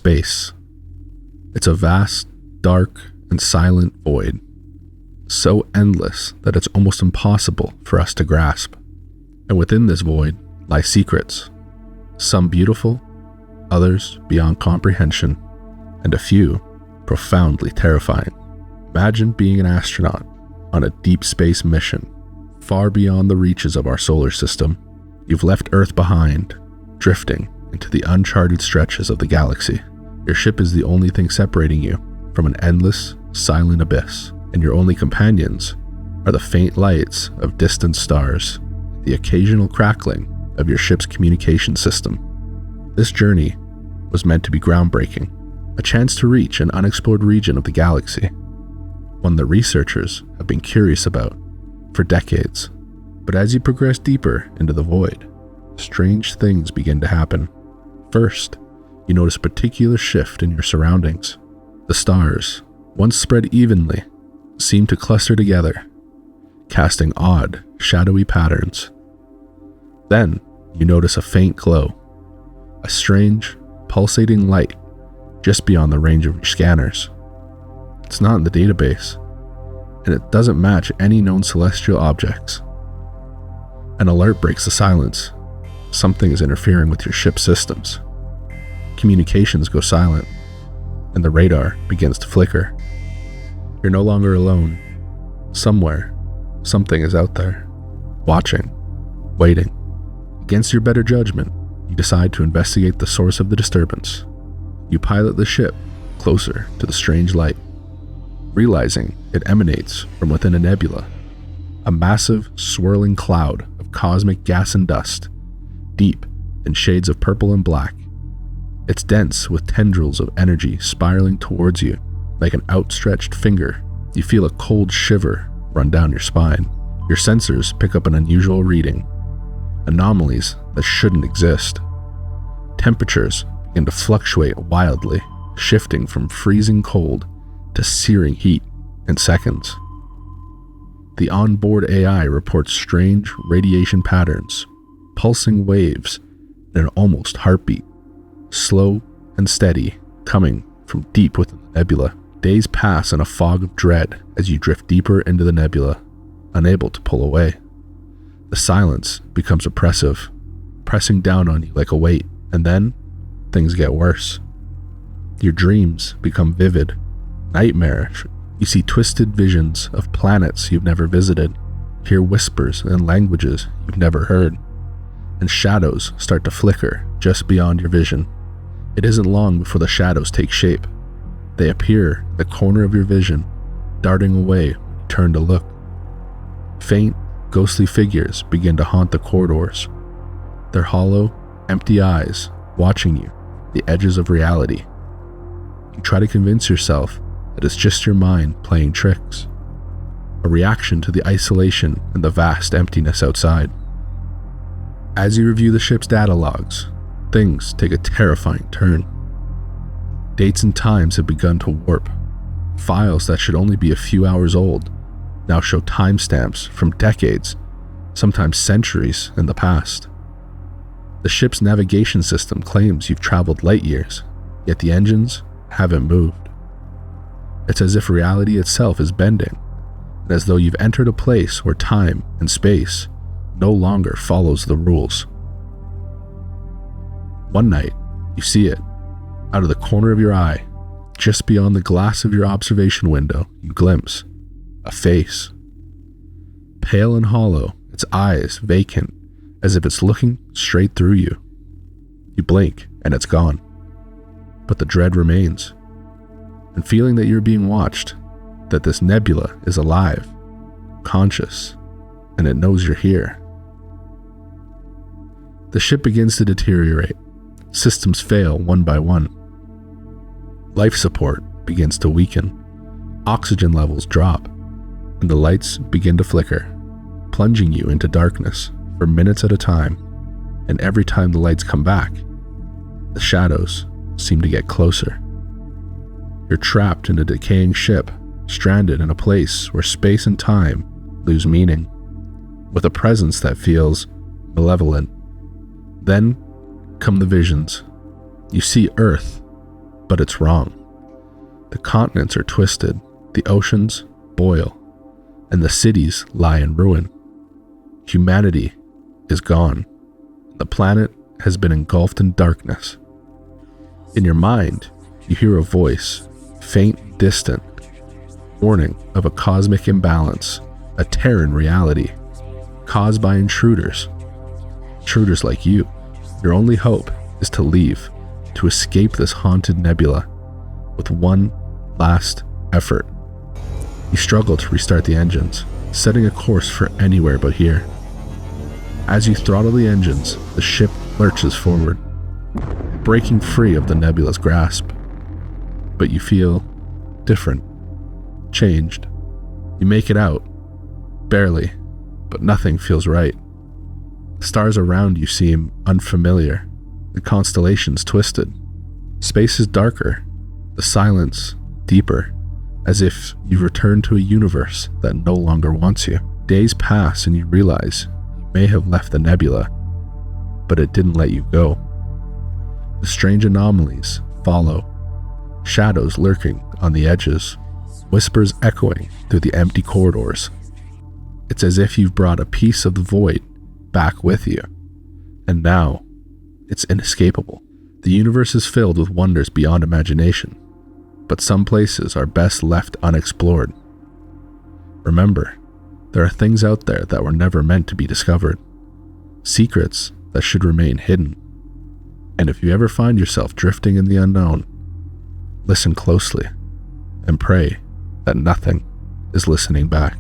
space. It's a vast, dark, and silent void, so endless that it's almost impossible for us to grasp. And within this void lie secrets, some beautiful, others beyond comprehension, and a few profoundly terrifying. Imagine being an astronaut on a deep space mission, far beyond the reaches of our solar system. You've left Earth behind, drifting into the uncharted stretches of the galaxy. Your ship is the only thing separating you from an endless, silent abyss, and your only companions are the faint lights of distant stars, the occasional crackling of your ship's communication system. This journey was meant to be groundbreaking, a chance to reach an unexplored region of the galaxy, one that researchers have been curious about for decades. But as you progress deeper into the void, strange things begin to happen. First, you notice a particular shift in your surroundings. The stars, once spread evenly, seem to cluster together, casting odd, shadowy patterns. Then, you notice a faint glow, a strange, pulsating light just beyond the range of your scanners. It's not in the database, and it doesn't match any known celestial objects. An alert breaks the silence. Something is interfering with your ship's systems. Communications go silent, and the radar begins to flicker. You're no longer alone. Somewhere, something is out there, watching, waiting. Against your better judgment, you decide to investigate the source of the disturbance. You pilot the ship closer to the strange light, realizing it emanates from within a nebula, a massive, swirling cloud of cosmic gas and dust, deep in shades of purple and black. It's dense with tendrils of energy spiraling towards you like an outstretched finger. You feel a cold shiver run down your spine. Your sensors pick up an unusual reading, anomalies that shouldn't exist. Temperatures begin to fluctuate wildly, shifting from freezing cold to searing heat in seconds. The onboard AI reports strange radiation patterns, pulsing waves in an almost heartbeat, slow and steady, coming from deep within the nebula. Days pass in a fog of dread as you drift deeper into the nebula, unable to pull away. The silence becomes oppressive, pressing down on you like a weight, and then things get worse. Your dreams become vivid, nightmarish. You see twisted visions of planets you've never visited, hear whispers in languages you've never heard, and shadows start to flicker just beyond your vision. It isn't long before the shadows take shape. They appear in the corner of your vision, darting away when you turn to look. Faint, ghostly figures begin to haunt the corridors, their hollow, empty eyes watching you from the edges of reality. You try to convince yourself that it's just your mind playing tricks, a reaction to the isolation and the vast emptiness outside. As you review the ship's data logs, things take a terrifying turn. Dates and times have begun to warp. Files that should only be a few hours old now show timestamps from decades, sometimes centuries in the past. The ship's navigation system claims you've traveled light years, yet the engines haven't moved. It's as if reality itself is bending, and as though you've entered a place where time and space no longer follows the rules. One night, you see it. Out of the corner of your eye, just beyond the glass of your observation window, you glimpse a face. Pale and hollow, its eyes vacant, as if it's looking straight through you. You blink, and it's gone. But the dread remains. And feeling that you're being watched, that this nebula is alive, conscious, and it knows you're here. The ship begins to deteriorate. Systems fail one by one. Life support begins to weaken. Oxygen levels drop, and the lights begin to flicker, plunging you into darkness for minutes at a time. And every time the lights come back, the shadows seem to get closer. You're trapped in a decaying ship, stranded in a place where space and time lose meaning, with a presence that feels malevolent. Then come the visions. You see Earth, But it's wrong. The continents are twisted, the oceans boil, and the cities lie in ruin. Humanity is gone. The planet has been engulfed in darkness. In your mind, you hear a voice, faint, distant, warning of a cosmic imbalance, a tear in reality, caused by intruders like you. Your only hope is to leave, to escape this haunted nebula with one last effort. You struggle to restart the engines, setting a course for anywhere but here. As you throttle the engines, the ship lurches forward, breaking free of the nebula's grasp. But you feel different, changed. You make it out, barely, but nothing feels right. The stars around you seem unfamiliar, the constellations twisted. Space is darker, the silence deeper, as if you've returned to a universe that no longer wants you. Days pass and you realize you may have left the nebula, but it didn't let you go. The strange anomalies follow, shadows lurking on the edges, whispers echoing through the empty corridors. It's as if you've brought a piece of the void back with you, and now it's inescapable. The universe is filled with wonders beyond imagination, but some places are best left unexplored. Remember, there are things out there that were never meant to be discovered, secrets that should remain hidden. And if you ever find yourself drifting in the unknown, listen closely and pray that nothing is listening back.